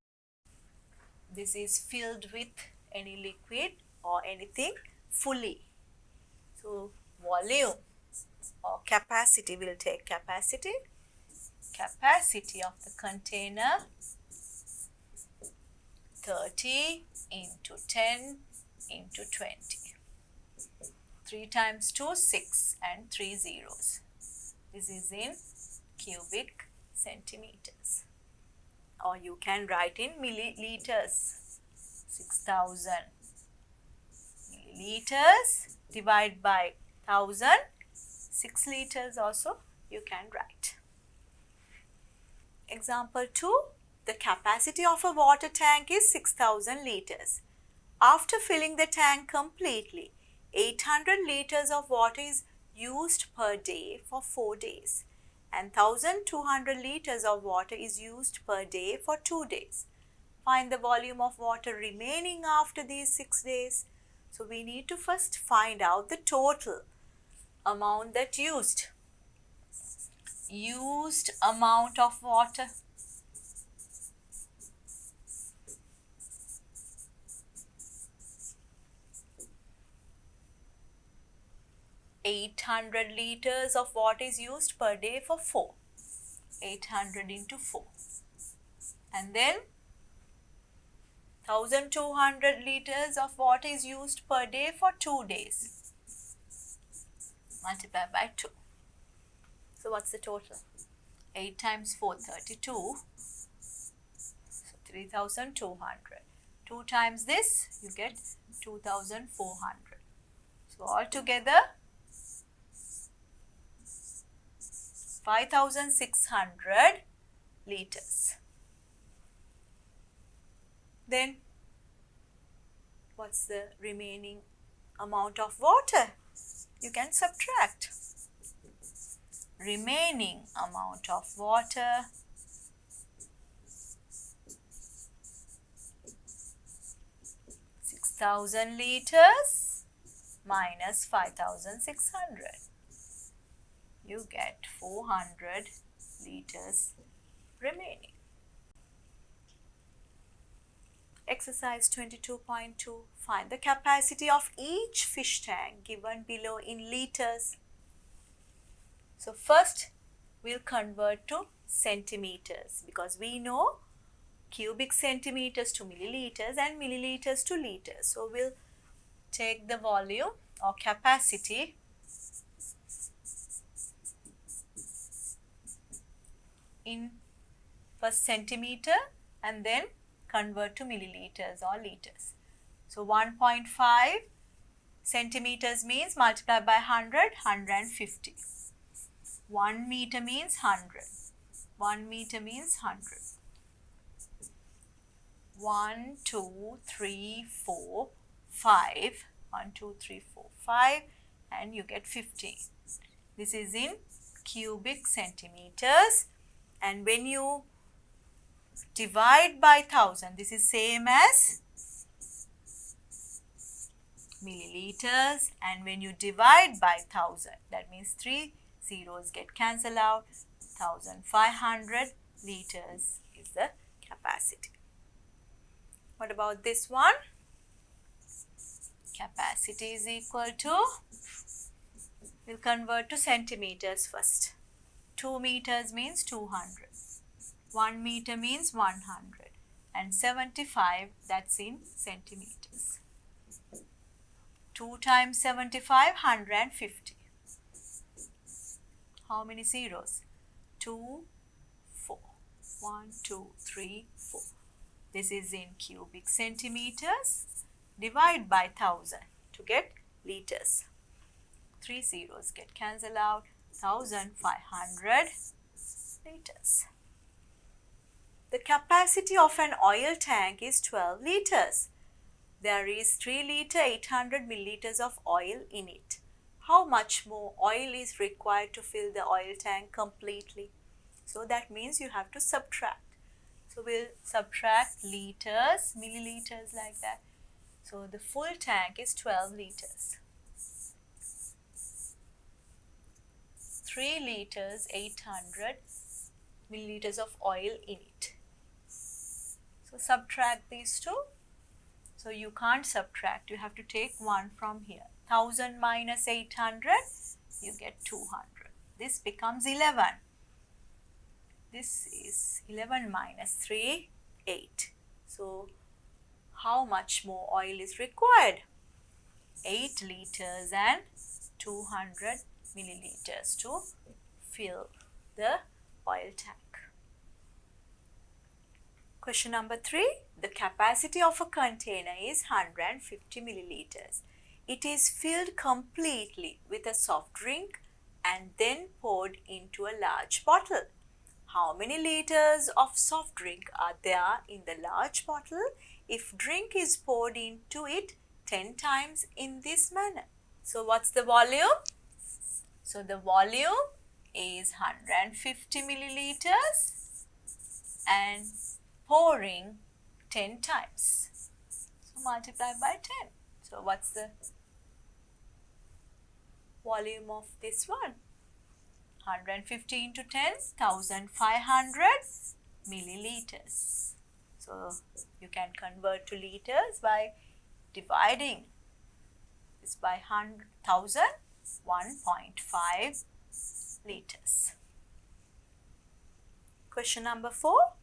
this is filled with any liquid or anything fully. So volume or capacity, will take capacity. Capacity of the container 30 into 10 into 20. 3 times 2, 6 and 3 zeros. This is in cubic centimeters. Or you can write in milliliters. 6,000 milliliters divided by 1,000. 6 liters also you can write. Example 2. The capacity of a water tank is 6,000 liters. After filling the tank completely, 800 liters of water is used per day for 4 days and 1,200 liters of water is used per day for 2 days. Find the volume of water remaining after these 6 days. So we need to first find out the total amount that used amount of water. $800 liters of water is used per day for 4. 800 into 4. And then 1,200 liters of water is used per day for 2 days. Multiply by 2. So what's the total? 8 times 4, 32. So 3,200. 2 times this, you get 2400. So altogether 5600 liters. Then what's the remaining amount of water? You can subtract. Remaining amount of water (6,000 liters) minus 5,600. You get 400 liters remaining. Exercise 22.2. Find the capacity of each fish tank given below in liters. So first we'll convert to centimeters because we know cubic centimeters to milliliters and milliliters to liters. So we'll take the volume or capacity in first centimeter and then convert to milliliters or liters. So 1.5 centimeters means multiply by 100, 150. 1 meter means 100. 1 meter means 100. 1, 2, 3, 4, 5. 1, 2, 3, 4, 5 and you get 15. This is in cubic centimeters, and when you divide by 1000, this is same as milliliters, and when you divide by 1000, that means 3 zeros get cancelled out. 1500 liters is the capacity. What about this one? Capacity is equal to, we'll convert to centimeters first. 2 meters means 200. 1 meter means 100. And 75, that's in centimeters. 2 times 75, 150. How many zeros? 2, 4. 1, 2, 3, 4. This is in cubic centimeters. Divide by 1000 to get liters. 3 zeros get cancelled out. 1500 liters. The capacity of an oil tank is 12 liters. There is 3 liter 800 milliliters of oil in it. How much more oil is required to fill the oil tank completely? So that means you have to subtract. So we'll subtract liters, milliliters like that. So the full tank is 12 liters. 3 liters 800 milliliters of oil in it. So subtract these two. So you can't subtract, you have to take 1 from here. 1000 minus 800, you get 200. This becomes 11. This is 11 minus 3, 8. So how much more oil is required? 8 liters and 200 milliliters to fill the oil tank. Question number 3. The capacity of a container is 150 milliliters. It is filled completely with a soft drink and then poured into a large bottle. How many liters of soft drink are there in the large bottle if drink is poured into it 10 times in this manner? So what's the volume? So the volume is 150 milliliters and pouring 10 times. So multiply by 10. So what's the volume of this one? 150 into 10, 1500 milliliters. So you can convert to liters by dividing this by 1000, 1.5 liters. Question number 4.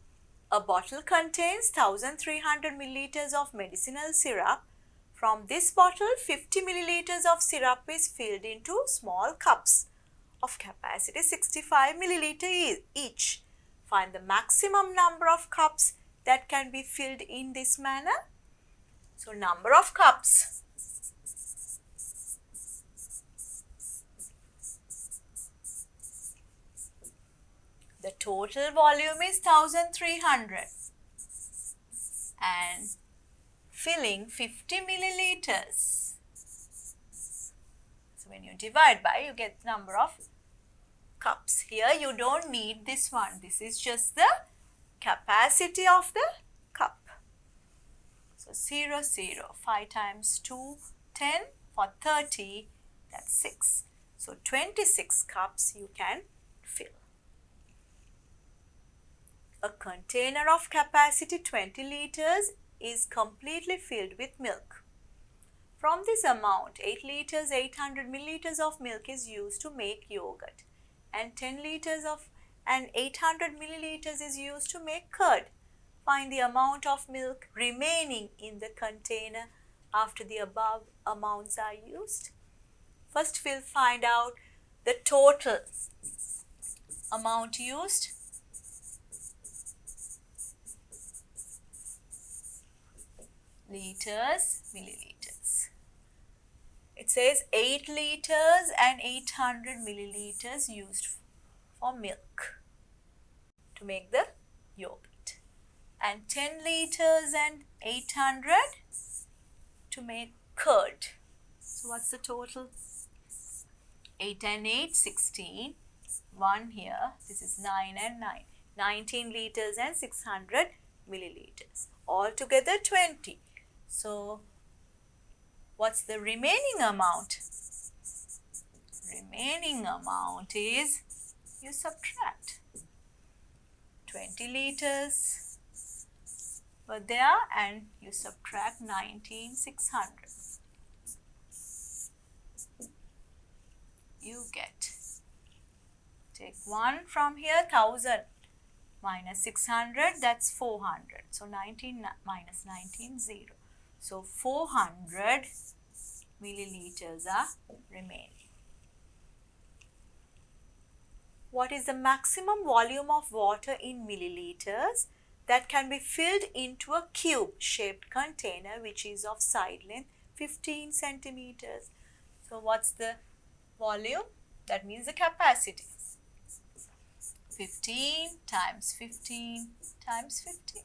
A bottle contains 1300 milliliters of medicinal syrup. From this bottle, 50 milliliters of syrup is filled into small cups of capacity 65 milliliter each. Find the maximum number of cups that can be filled in this manner. So number of cups. The total volume is 1300 and filling 50 milliliters. So when you divide by, you get number of cups. Here you don't need this one. This is just the capacity of the cup. So 0, 0. 5 times 2, 10. For 30, that's 6. So 26 cups you can fill. A container of capacity 20 liters is completely filled with milk. From this amount, 8 liters 800 milliliters of milk is used to make yogurt, and 10 liters of and 800 milliliters is used to make curd. Find the amount of milk remaining in the container after the above amounts are used. First we'll find out the total amount used. Liters, milliliters. It says 8 liters and 800 milliliters used for milk to make the yogurt, and 10 liters and 800 to make curd. So what's the total? 8 and 8, 16. 1 here, this is 9 and 9. 19 liters and 600 milliliters. Altogether 20. So what's the remaining amount? Remaining amount is, you subtract. 20 liters were there and you subtract 19,600. You get, take 1 from here, 1000 minus 600, that's 400. So 19 minus 19, 0. So 400 milliliters are remaining. What is the maximum volume of water in milliliters that can be filled into a cube-shaped container which is of side length 15 centimeters? So what's the volume? That means the capacity. 15 times 15 times 15.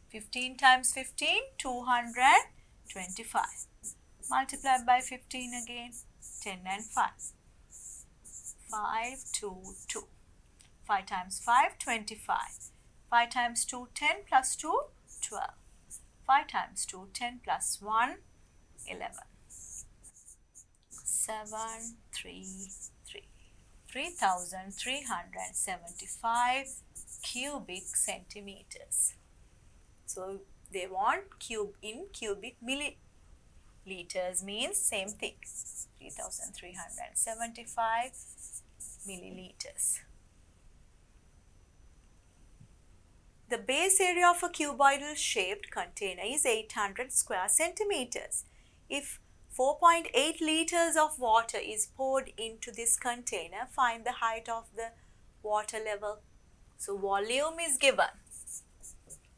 15 times 15, 225. Multiply by 15 again, 10 and 5. 5, 2, 2. 5 times 5, 25. 5 times 2, 10 plus 2, 12. 5 times 2, 10 plus 1, 11. 7, 3, 3. 3,375 cubic centimeters. So they want cube in cubic milliliters, means same thing. 3,375 milliliters. The base area of a cuboidal shaped container is 800 square centimeters. If 4.8 liters of water is poured into this container, find the height of the water level. So volume is given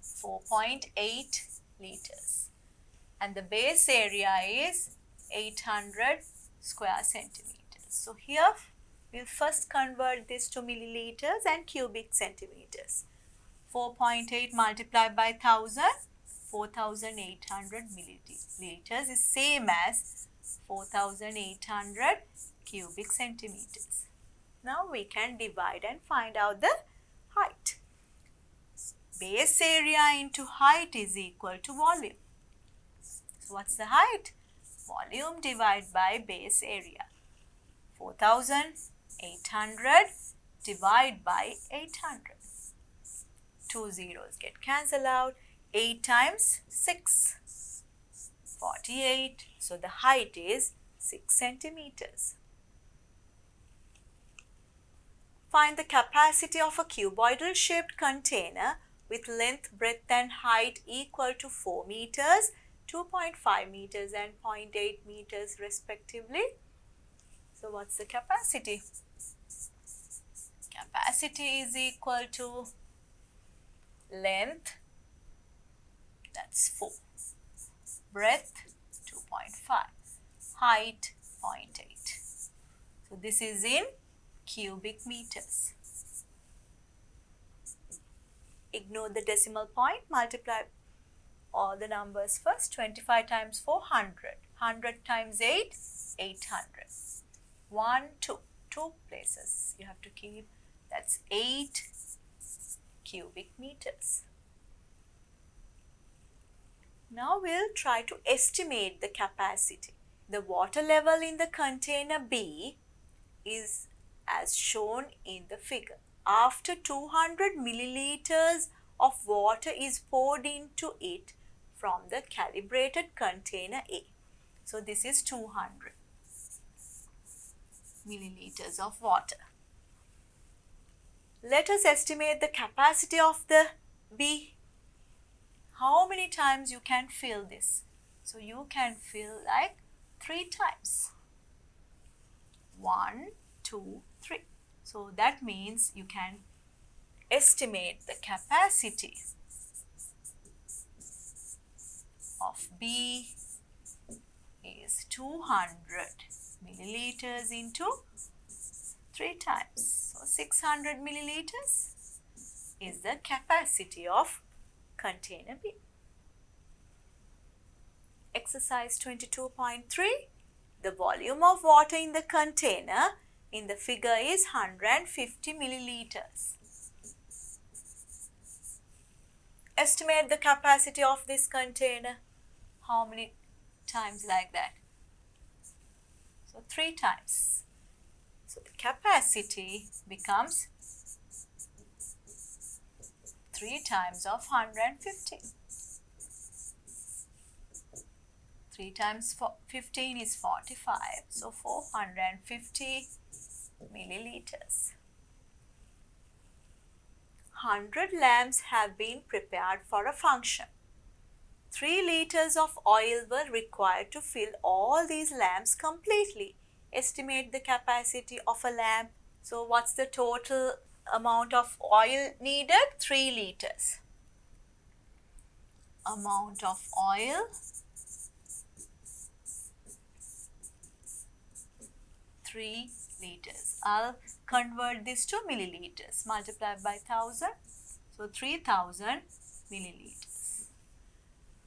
4.8 liters and the base area is 800 square centimeters. So here we'll first convert this to milliliters and cubic centimeters. 4.8 multiplied by 1000, 4,800 milliliters is same as 4,800 cubic centimeters. Now we can divide and find out the height. Base area into height is equal to volume. So what's the height? Volume divided by base area. 4,800 divided by 800. 2 zeros get cancelled out. 8 times 6, 48. So the height is 6 centimeters. Find the capacity of a cuboidal shaped container with length, breadth and height equal to 4 meters, 2.5 meters and 0.8 meters respectively. So what's the capacity? Capacity is equal to length height 0.8. So this is in cubic meters. Ignore the decimal point, multiply all the numbers first. 25 times 4, 100. 100 times 8, 800. 1, 2. 2 places you have to keep. That's 8 cubic meters. Now we'll try to estimate the capacity. The water level in the container B is as shown in the figure. After 200 milliliters of water is poured into it from the calibrated container A. So this is 200 milliliters of water. Let us estimate the capacity of the B. How many times you can fill this? So you can fill like 3 times. 1, 2, 3. So that means you can estimate the capacity of B is 200 milliliters into 3 times. So 600 milliliters is the capacity of container B. Exercise 22.3. The volume of water in the container in the figure is 150 milliliters. Estimate the capacity of this container. How many times like that? So 3 times. So the capacity becomes 3 times of 150. 3 times 15 is 45. So 450 milliliters. 100 lamps have been prepared for a function. 3 liters of oil were required to fill all these lamps completely. Estimate the capacity of a lamp. So what's the total amount of oil needed? 3 liters. Amount of oil 3 liters. I'll convert this to milliliters. Multiply by 1000. So 3000 milliliters.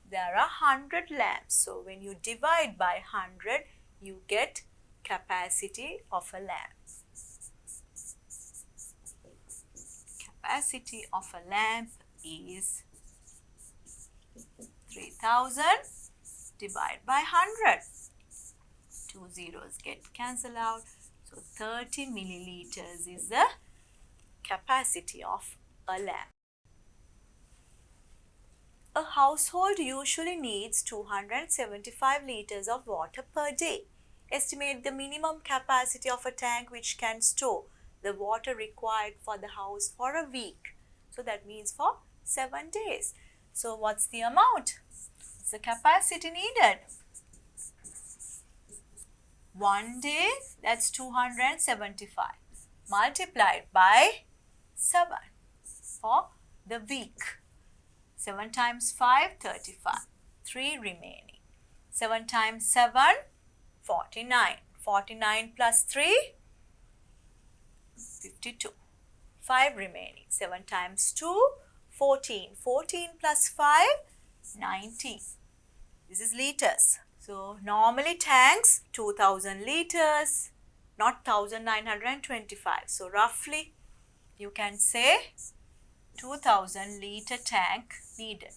There are 100 lamps. So when you divide by 100, you get capacity of a lamp. Capacity of a lamp is 3000 divided by 100. 2 zeros get cancelled out. So 30 milliliters is the capacity of a lamp. A household usually needs 275 liters of water per day. Estimate the minimum capacity of a tank which can store the water required for the house for a week. So that means for 7 days. So what's the amount? What's the capacity needed? 1 day, that's 275 multiplied by 7 for the week. 7 times 5, 35. 3 remaining. 7 times 7, 49. 49 plus 3, 52. 5 remaining. 7 times 2, 14. 14 plus 5, 19. This is liters. So normally tanks 2000 liters, not 1925. So roughly you can say 2000 liter tank needed.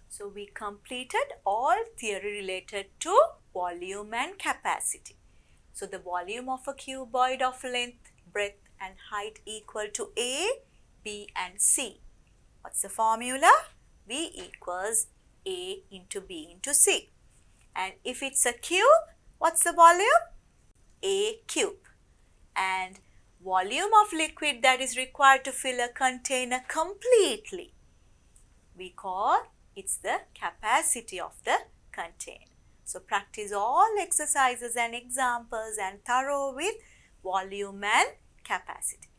So we completed all theory related to volume and capacity. So the volume of a cuboid of length, breadth and height equal to A, B and C. What's the formula? V equals A into B into C. And if it's a cube, what's the volume? A cube. And volume of liquid that is required to fill a container completely, we call it's the capacity of the container. So practice all exercises and examples and thorough with volume and capacity.